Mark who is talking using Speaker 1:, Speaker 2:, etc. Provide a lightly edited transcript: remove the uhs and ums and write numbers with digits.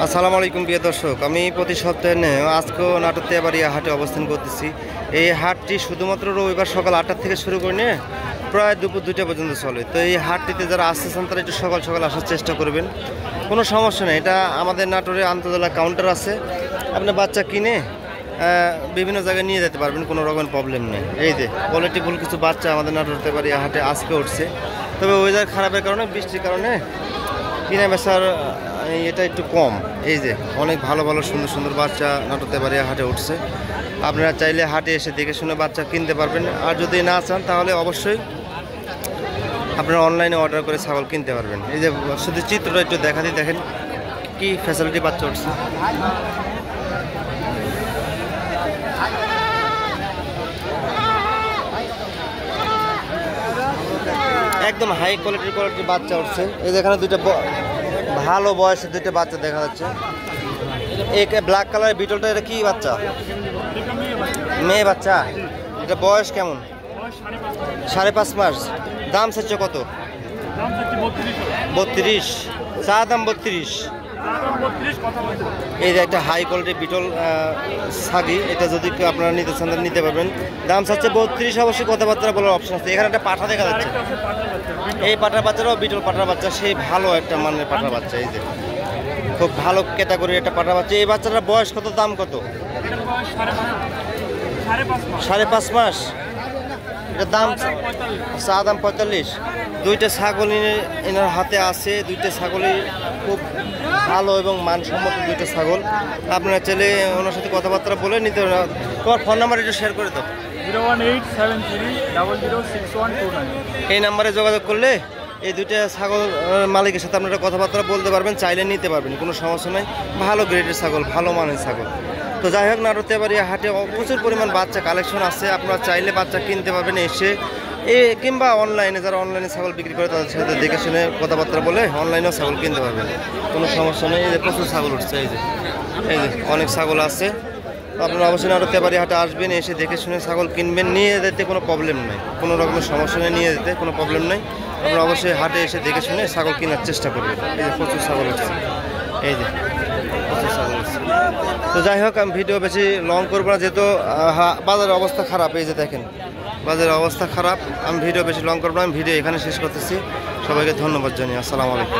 Speaker 1: আসসালামু আলাইকুম প্রিয় দর্শক, আমি প্রতি সপ্তাহে আজকেও নাটোর তেবাড়িয়া হাটে অবস্থান করতেছি। এই হাটটি শুধুমাত্র রবিবার সকাল 8টা থেকে শুরু করে নিয়ে প্রায় দুপুর 2টা পর্যন্ত চলে। তো এই হাটটিতে যারা আসতেছেন তারা একটু সকাল সকাল আসার চেষ্টা করবেন, কোনো সমস্যা নেই। এটা আমাদের নাটোরে আন্তজেলা কাউন্টার আছে, আপনি বাচ্চা কিনে বিভিন্ন জায়গায় নিয়ে যেতে পারবেন, কোনো রকম প্রবলেম নেই। এই যে কোয়ালিটিফুল কিছু বাচ্চা আমাদের নাটোর তেবাড়িয়া হাটে আজকে উঠছে, তবে ওয়েদার খারাপের কারণে, বৃষ্টির কারণে কিনা বেচার এটা একটু কম। এই যে অনেক ভালো ভালো সুন্দর সুন্দর বাচ্চা নাটোর তেবাড়িয়া হাটে উঠছে। আপনারা চাইলে হাটে এসে দেখে শুনে বাচ্চা কিনতে পারবেন, আর যদি না চান তাহলে অবশ্যই আপনারা অনলাইনে অর্ডার করে ছাগল কিনতে পারবেন। এই যে শুধু চিত্রটা একটু দেখাতেই, দেখেন কি ফ্যাসিলিটি বাচ্চা উঠছে। একদম হাই কোয়ালিটির বাচ্চা উঠছে। এই যে এখানে দুইটা ভালো বয়সের দুইটা বাচ্চা দেখা যাচ্ছে। এই ব্ল্যাক কালারের বিটলটা, এটা কি বাচ্চা? মেয়ে বাচ্চা। এটা বয়স কেমন? 5.5 মাস। দাম চাচ্ছে কত? 32। চা দাম 32। এই যে একটা হাই কোয়ালিটির বিটল ছাগি, এটা যদি আপনারা নিতে চান নিতে পারবেন। দাম চাচ্ছে 32। অবশ্যই কথাবার্তা বলার অপশন আছে। এখানে একটা পাঠা দেখা যাচ্ছে, এই পাঠার বাচ্চারাও বিটল পাঠার বাচ্চা, সেই ভালো একটা মানের পাঠার বাচ্চা। এই যে খুব ভালো ক্যাটাগরির একটা পাঠার বাচ্চা। এই বাচ্চাটার বয়স কত, দাম কত? 5.5 মাস। এটার দাম চা দাম 45। দুইটা ছাগল এনার হাতে আছে, দুইটা ছাগলই খুব ভালো এবং মানসম্মত দুইটা ছাগল। আপনারা চাইলে ওনার সাথে কথাবার্তা বলে নিতে। তোমার ফোন নাম্বার একটু শেয়ার করে দাও।
Speaker 2: 01873006129।
Speaker 1: এই নাম্বারে যোগাযোগ করলে এই দুইটা ছাগল মালিকের সাথে আপনারা কথাবার্তা বলতে পারবেন, চাইলে নিতে পারবেন, কোনো সমস্যা নেই। ভালো গ্রেডের ছাগল, ভালো মানের ছাগল। তো যাই হোক, নাটোর তেবাড়িয়া হাটে প্রচুর পরিমাণ বাচ্চা কালেকশন আছে। আপনারা চাইলে বাচ্চা কিনতে পারবেন এসে, কিংবা অনলাইনে, যারা অনলাইনে ছাগল বিক্রি করে তাদের সাথে দেখে শুনে কথাবার্তা বলে অনলাইনেও ছাগল কিনতে পারবেন, কোনো সমস্যা নেই। এই যে প্রচুর ছাগল উঠছে, এই যে অনেক ছাগল আছে। আপনারা অবশ্যই নাটোর তেবাড়িয়া হাটে আসবেন, এসে দেখে শুনে ছাগল কিনবেন, নিয়ে যেতে কোনো প্রবলেম নেই, কোনো রকমের সমস্যা নেই, নিয়ে যেতে কোনো প্রবলেম নেই। আপনারা অবশ্যই হাটে এসে দেখে শুনে ছাগল কেনার চেষ্টা করবেন। এই যে প্রচুর ছাগল উঠছে, এই যে প্রচুর ছাগল উঠছে। তো যাই হোক, আমি ভিডিও বেশি লং করবো না, যেহেতু বাজারের অবস্থা খারাপ। এই যে দেখেন বাজারের অবস্থা খারাপ, আমি ভিডিও বেশি লং করবো না, আমি ভিডিও এখানে শেষ করতেছি। সবাইকে ধন্যবাদ জানিয়ে আসসালামু আলাইকুম।